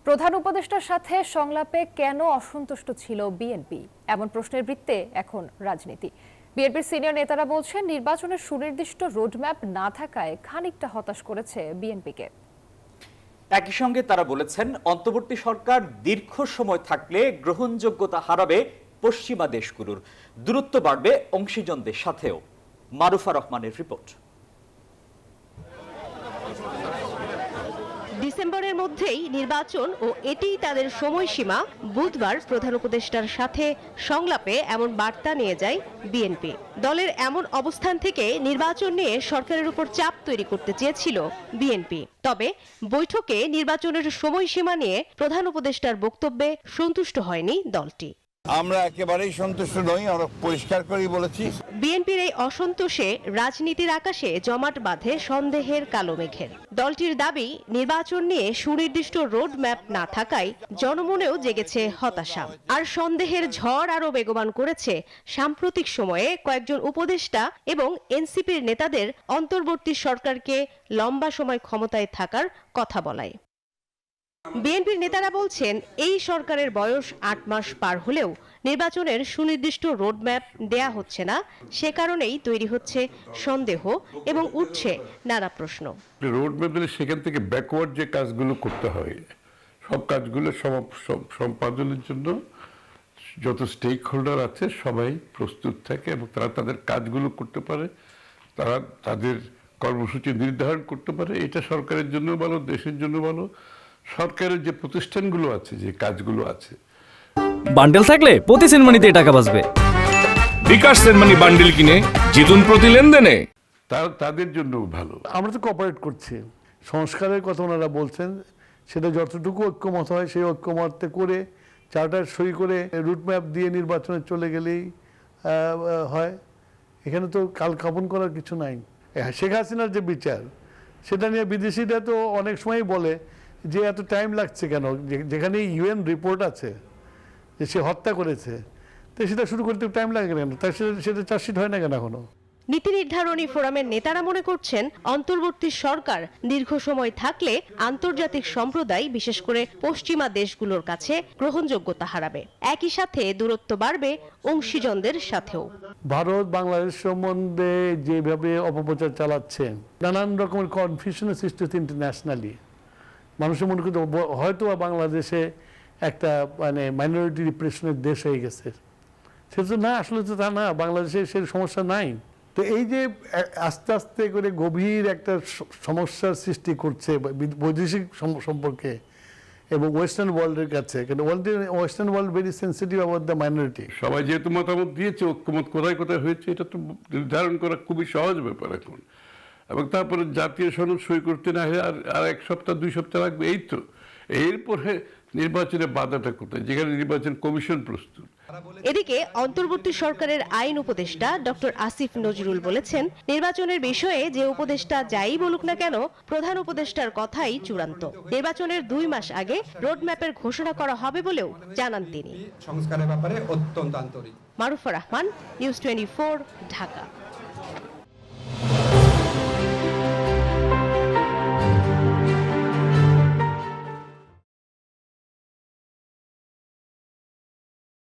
প্রধান উপদেষ্টার সাথে সংলাপে কেন অসন্তুষ্ট ছিল বিএনপি, এমন প্রশ্নের বৃত্তে এখন রাজনীতি। বিএনপির সিনিয়র নেতারা বলছেন, নির্বাচনের সুনির্দিষ্ট রোডম্যাপ না থাকায় খানিকটা হতাশ করেছে বিএনপিকে। একই সঙ্গে তারা বলেছেন, অন্তর্বর্তী সরকার দীর্ঘ সময় থাকলে গ্রহণযোগ্যতা হারাবে পশ্চিমা দেশগুলোর, দূরত্ব বাড়বে অংশীজনদের সাথেও। মারুফা রহমানের রিপোর্ট। ডিসেম্বরের মধ্যেই নির্বাচন ও এটিই তাদের সময়সীমা। বুধবার প্রধান উপদেষ্টার সাথে সংলাপে এমন বার্তা নিয়ে যায় বিএনপি। দলের এমন অবস্থান থেকে নির্বাচন নিয়ে সরকারের উপর চাপ তৈরি করতে চেয়েছিল বিএনপি। তবে বৈঠকে নির্বাচনের সময়সীমা নিয়ে প্রধান উপদেষ্টার বক্তব্যে সন্তুষ্ট হয়নি দলটি। আমরা একেবারেই সন্তুষ্ট নই, আমরা পরিষ্কার করেই বলেছি। বিএনপির এই অসন্তোষে রাজনীতির আকাশে জমাট বাঁধে সন্দেহের কালো মেঘের। দলটির দাবি, নির্বাচন নিয়ে সুনির্দিষ্ট রোড ম্যাপ না থাকায় জনমনেও জেগেছে হতাশা। আর সন্দেহের ঝড় আরও বেগবান করেছে সাম্প্রতিক সময়ে কয়েকজন উপদেষ্টা এবং এনসিপির নেতাদের অন্তর্বর্তী সরকারকে লম্বা সময় ক্ষমতায় থাকার কথা বলায়। বিএনপির নেতারা বলছেন, এই সরকারের বয়স 8 মাস পার হলেও নির্বাচনের সুনির্দিষ্ট রোডম্যাপ দেয়া হচ্ছে না। সে কারণেই তৈরি হচ্ছে সন্দেহ এবং উঠছে নানা প্রশ্ন। রোডম্যাপ দিলে সেখান থেকে ব্যাকওয়ার্ড যে কাজগুলো করতে হয়, সব কাজগুলো সম্পাদনের জন্য যত স্টেক হোল্ডার আছে সবাই প্রস্তুত থাকে এবং তারা তাদের কাজগুলো করতে পারে, তারা তাদের কর্মসূচি নির্ধারণ করতে পারে। এটা সরকারের জন্য ভালো, দেশের জন্য ভালো। সরকারের যে প্রতিষ্ঠানগুলো আছে, যে কাজগুলো আছে, বান্ডেল থাকলে প্রতি সেনমানিতে টাকা বাঁচবে। বিকাশ সেনমানি বান্ডেল কিনে জিতুন প্রতি লেনদেনে। তাদের জন্য ভালো। আমরা তো কোঅপারেট করছি। সংস্কারের কথা ওনারা বলছেন, সেটা যতটুকু ঐক্যমত হয় সেই ঐক্যমতে করে চার্টার সই করে রুটম্যাপ দিয়ে নির্বাচনে চলে গেলেই হয়। এখানে তো কাল কাপন করার কিছু নাই। শেখ হাসিনার যে বিচার, সেটা নিয়ে বিদেশিরা তো অনেক সময় বলে যে এত টাইম লাগছে কেন, যেখানে ইউএন রিপোর্ট আছে যে সে হত্যা করেছে, তো সেটা শুরু করতে টাইম লাগে কেন, তাই সেটা চার্জশিট হয় না কেন এখনো। নীতি নির্ধারণী ফোরামের নেতারা মনে করছেন, অন্তর্বর্তী সরকার দীর্ঘ সময় থাকলে আন্তর্জাতিক সম্প্রদায়, বিশেষ করে পশ্চিমা দেশগুলোর কাছে গ্রহণযোগ্যতা হারাবে। একই সাথে দূরত্ব বাড়বে অংশীজনদের সাথেও। ভারত বাংলাদেশ সম্বন্ধে যেভাবে অপপ্রচার চালাচ্ছে, নানান রকমের কনফিউশনের সৃষ্টি হচ্ছে ইন্টারন্যাশনালি। মানুষের মনে করতে হয়তো বাংলাদেশে একটা মাইনরিটি রিপ্রেশনের দেশ হয়ে গেছে, সেটা না, আসলে তো তা না। বাংলাদেশে সে সমস্যা নাই। তো এই যে আস্তে আস্তে করে গভীর একটা সমস্যার সৃষ্টি করছে বৈদেশিক সম্পর্কে এবং ওয়েস্টার্ন ওয়ার্ল্ডের কাছে, কারণ western world very sensitive about the minority. সবাই যেহেতু মতামত দিয়েছে, ঐক্যমত কোথায় কোথায় হয়েছে, এটা তো নির্ধারণ করা খুবই সহজ ব্যাপার এখন। এবং তারপরে জাতীয় সনদ সই করতে না হয় আর 1 সপ্তাহ 2 সপ্তাহ লাগবে, এই তো। এরপরে নির্বাচনে বাধাটা কোথায়, যেখানে নির্বাচন কমিশন প্রস্তুত। এদিকে অন্তর্বর্তী সরকারের আইন উপদেষ্টা ডক্টর আসিফ নজরুল বলেছেন, নির্বাচনের বিষয়ে যে উপদেষ্টা যাই বলুক না কেন, প্রধান উপদেষ্টার কথাই চূড়ান্ত। নির্বাচনের 2 মাস আগে রোডম্যাপের ঘোষণা করা হবে বলেও জানান তিনি। সংস্কারের ব্যাপারে অত্যন্ত আন্তরিক। মারুফা রহমান, নিউজ 24, ঢাকা।